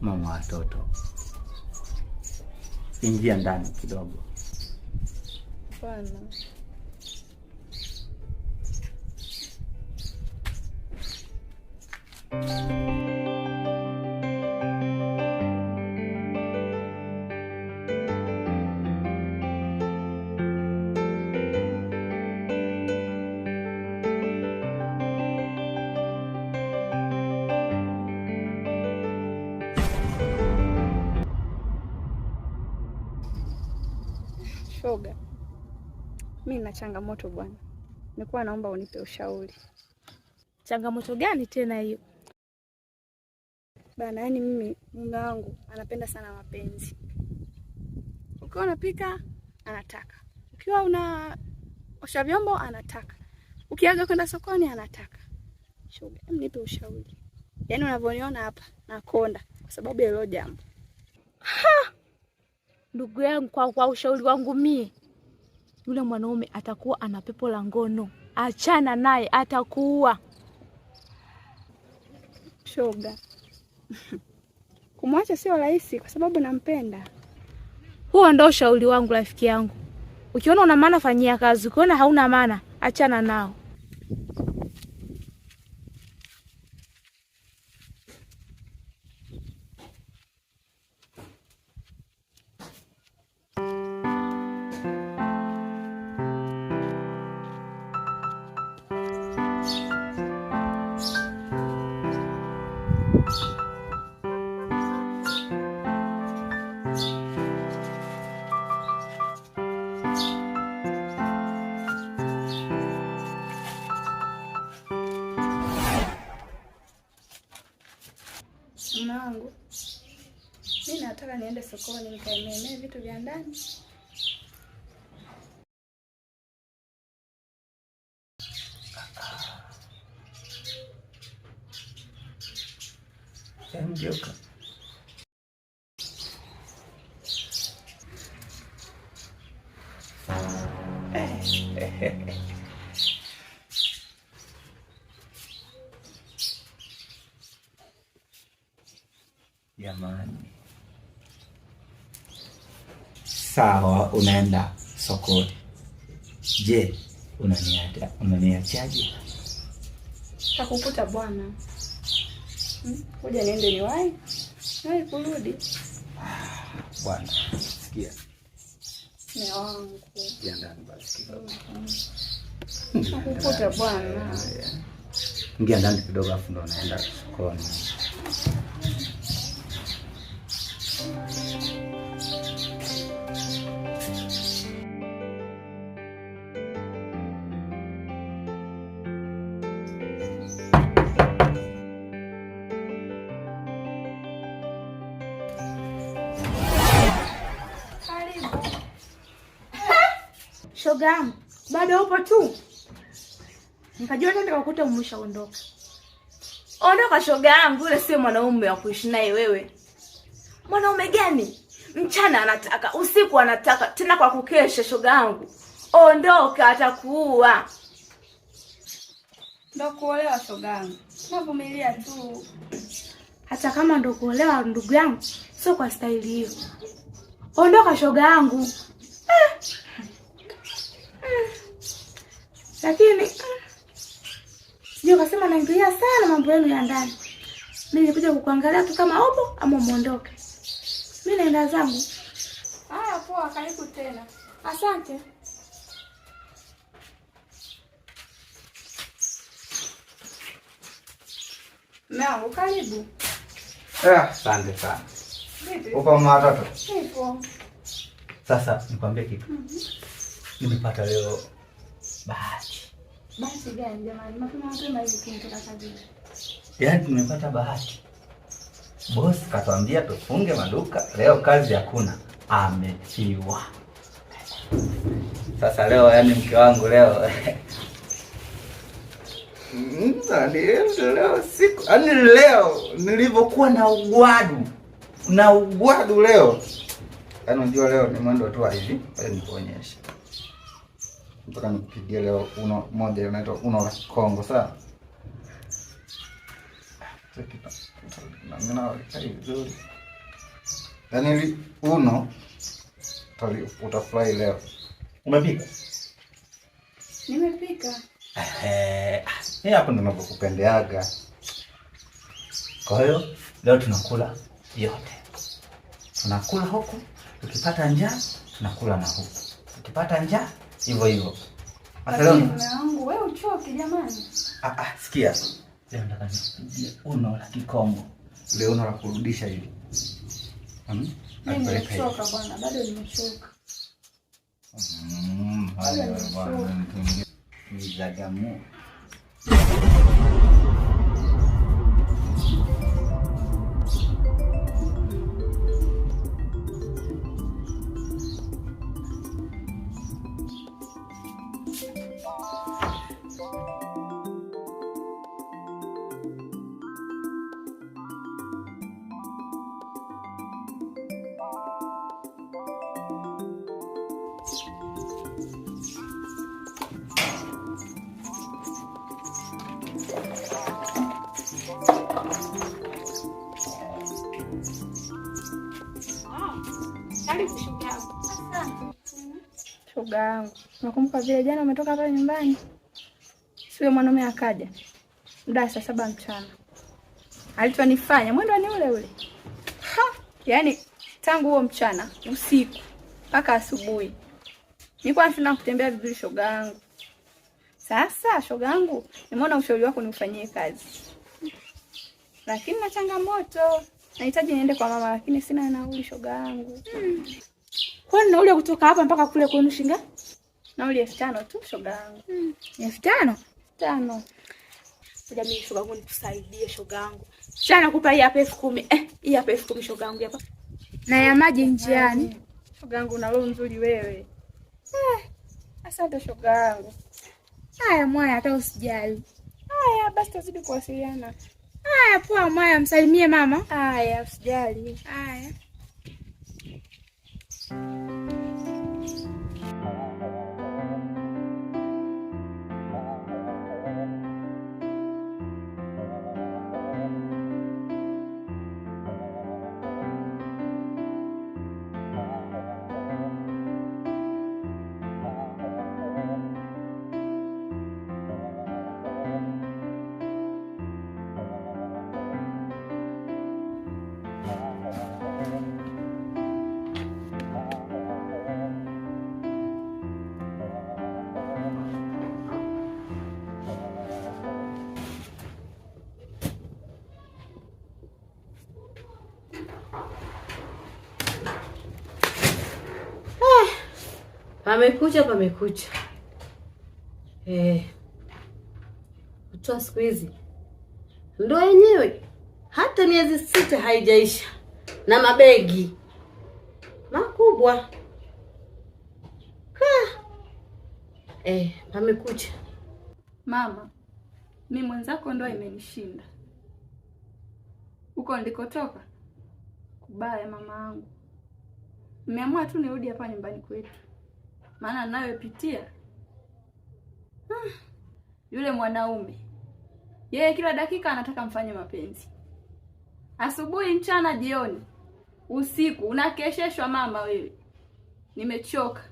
mama watoto. Ingia ndani kidogo. Bwana. Shoga, mimi na changamoto bwana. Nilikuwa naomba unipe ushauri. Changamoto gani tena hiyo? Bana, yani mimi mume wangu anapenda sana mapenzi. Ukiwa unapika anataka. Ukiwa unaosha vyombo anataka. Ukiaga kwenda sokoni anataka. Shoga, nipe ushauri. Yaani unavyoniona hapa nakonda kwa sababu ya hilo jambo. Ndugu yangu, kwa ushauri wangu mie, yule mwanaume atakuwa ana pepo la ngono. Achana naye, atakuua. Shoga. Kumwacha sio rahisi kwa sababu nampenda. Huo ndio ushauri wangu rafiki yangu. Ukiona una maana fanyia kazi, ukiona hauna maana achana nao. Mwanangu, mimi nataka niende sokoni nikaemee vitu vya ndani. Mjoka. Jamani. Sawa, unaenda sokoni. Je, unaniachaje? Takukuta bwana. Ngoja niende niwahi. Nawe kurudi. Bwana, sikia. Ni wangu. Ingia ndani basi kidogo. Takukuta bwana. Ingia ndani kidogo afu ndo naenda sokoni. Shoga yangu, bado upo tu? Nikajua tena nikakuta umeshaondoka. Ondoka shoga yangu, yule sio mwanaume wa kuishi naye wewe. Mwanaume gani? Mchana anataka, usiku anataka, tena kwa kukesha shoga yangu. Ondoka, atakuua. Ndio kuolewa shoga yangu. Navumilia tu. Hata kama ndio kuolewa ndugu yangu, sio kwa staili hiyo. Ondoka shoga yangu. Lakini sio kasema naingilia sana mambo yenu ya ndani. Mimi nilikuja kukuangalia tu kama upo ama muondoke. Mimi naenda zangu. Haya poa, karibu tena. Asante. Mwanangu, karibu. Asante sana. Vipi? Upo mama watoto? Nipo. Sasa nikwambie kitu. Nimepata leo bahati. Bahati gani jamani? Mapema hivi kinatoka kazini. Yaani nimepata bahati. Boss katuambia tufunge maduka, leo kazi hakuna. Amefiwa. Sasa leo yani mke wangu leo leo siku yani leo nilivyokuwa na ugwadu leo. Yaani unajua leo ni mwendo tu hivi, nikuonyeshe. Nataka nikupigie leo uno moja inaitwa uno la Kongo sawa? Na mimi na vizuri. Yaani uno utafurahi leo. Umepika? Nimepika. Hapo ndo ninapokupendeaga. Kwa hiyo leo tunakula yote. Tunakula huku, tukipata njaa tunakula na huku. Tukipata njaa hivyo hivyo. Mume wangu wewe uchoke jamani. Sikia. Leo nataka nikupigie uno la kikomo. Leo uno la kurudisha hivi. Nimechoka bwana, bado nimechoka. Haya bwana, nijagamu. Shoga yangu, nakumbuka vile jana umetoka hapa nyumbani. Sio mwanaume akaja. Muda saa 7 mchana. Alichonifanya mwendo ni ule ule. Yaani tangu huo mchana, usiku mpaka asubuhi. Nilikuwa nataka kutembea vizuri shoga yangu. Sasa shoga yangu, nimeona ushauri wako niufanyie kazi. Lakini na changamoto. Nahitaji niende kwa mama lakini sina nauli shoga yangu. Kwani nauli kutoka hapa mpaka kule kwenu shinga? Nauli 5,000 tu shoga yangu. 5,000? 5,000. Ngoja mimi shoga yangu nikusaidie shoga yangu. Shana kupa hii hapa 10,000. Hii hapa 10,000 shoga yangu hapa. Na ya maji njiani. Shoga yangu na roho nzuri wewe. Asante shoga yangu. Haya mwaya hata usijali. Haya basi tuzidi kuwasiliana. Haya poa mwaya, msalimie mama. Haya usijali. Haya. Pamekucha. Kutoa siku hizi ndo yenyewe hata miezi 6 haijaisha na mabegi makubwa. Pamekucha. Mama, mimi mwenzako ndo imenishinda. Huko ndikotoka kubaya mama yangu. Nimeamua tu nirudi hapa nyumbani kwetu. Maana ninayopitia. Yule mwanaume. Yeye kila dakika anataka mfanye mapenzi. Asubuhi, mchana, jioni, usiku unakesheshwa mama wewe. Nimechoka.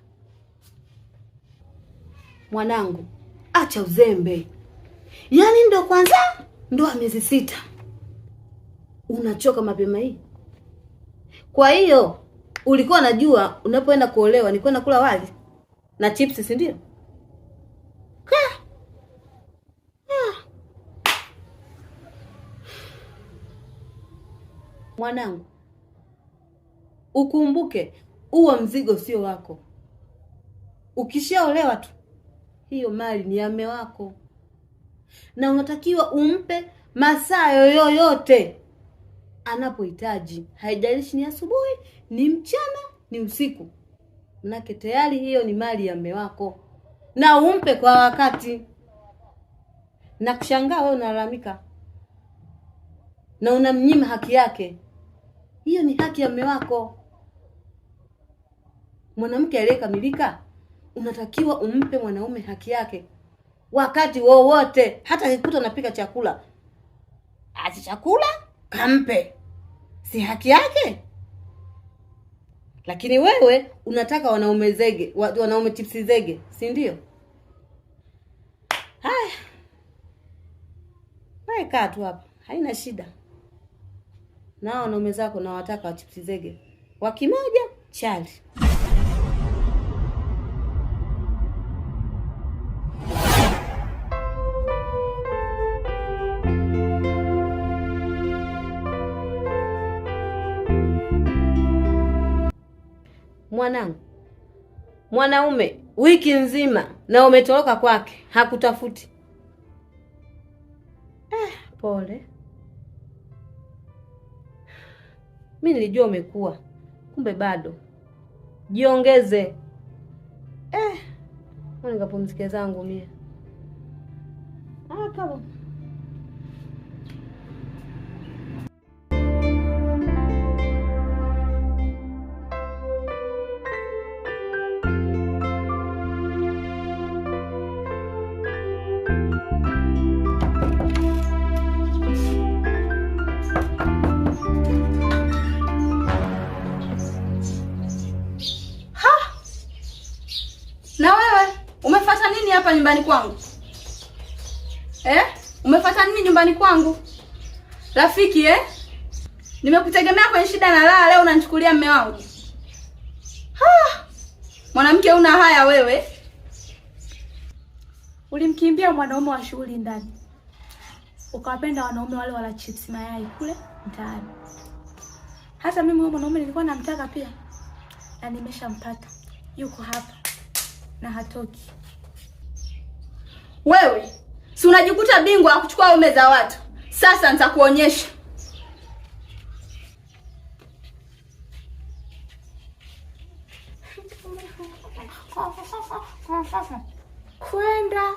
Mwanangu, acha uzembe. Yaani ndo kwanza ndo miezi 6. Unachoka mapema hii. Kwa hiyo ulikuwa unajua unapoenda kuolewa ni kwenda kula wali na chips, si ndio? Mwanangu, ukumbuke huo mzigo sio wako. Ukishaolewa tu hiyo mali ni ya mume wako. Na unatakiwa umpe masaa yoyote anapohitaji. Haijalishi ni asubuhi, ni mchana, ni usiku. Manake tayari hiyo ni mali ya mume wako. Na umpe kwa wakati. Na kushangaa wewe unalalamika na unamnyima haki yake. Hiyo ni haki ya mume wako. Mwanamke aliyekamilika unatakiwa umpe mwanaume haki yake wakati wowote. Hata akikuta unapika chakula, acha chakula kampe. Si haki yake? lakini wewe unataka wanaume zege, wanaume tipsi zege, si ndio? Haya, wewe kaa tu hapa, haina shida. Na wanaume zako na wataka wa tipsi zege wakimoja chali. Mwanangu, mwanaume wiki nzima na umetoroka kwake, hakutafuti. Pole. Mimi nilijua umekuwa, kumbe bado. Jiongeze. Mbona nikapumzike zangu mie. Kama na wewe umefuata nini hapa nyumbani kwangu? Umefuata nini nyumbani kwangu? Rafiki nimekutegemea kwenye shida na raha, leo unanichukulia mume wangu. Mwanamke una haya wewe. Ulimkimbia mwanaume wa shughuli ndani, ukawapenda wanaume wale wala chips mayai kule mtaani. Hata mimi huyo mwanaume nilikuwa namtaka pia, na nimeshampata. Yuko hapa na hatoki. Wewe si unajikuta bingwa wa kuchukua waume za watu. Sasa nitakuonyesha. Kwenda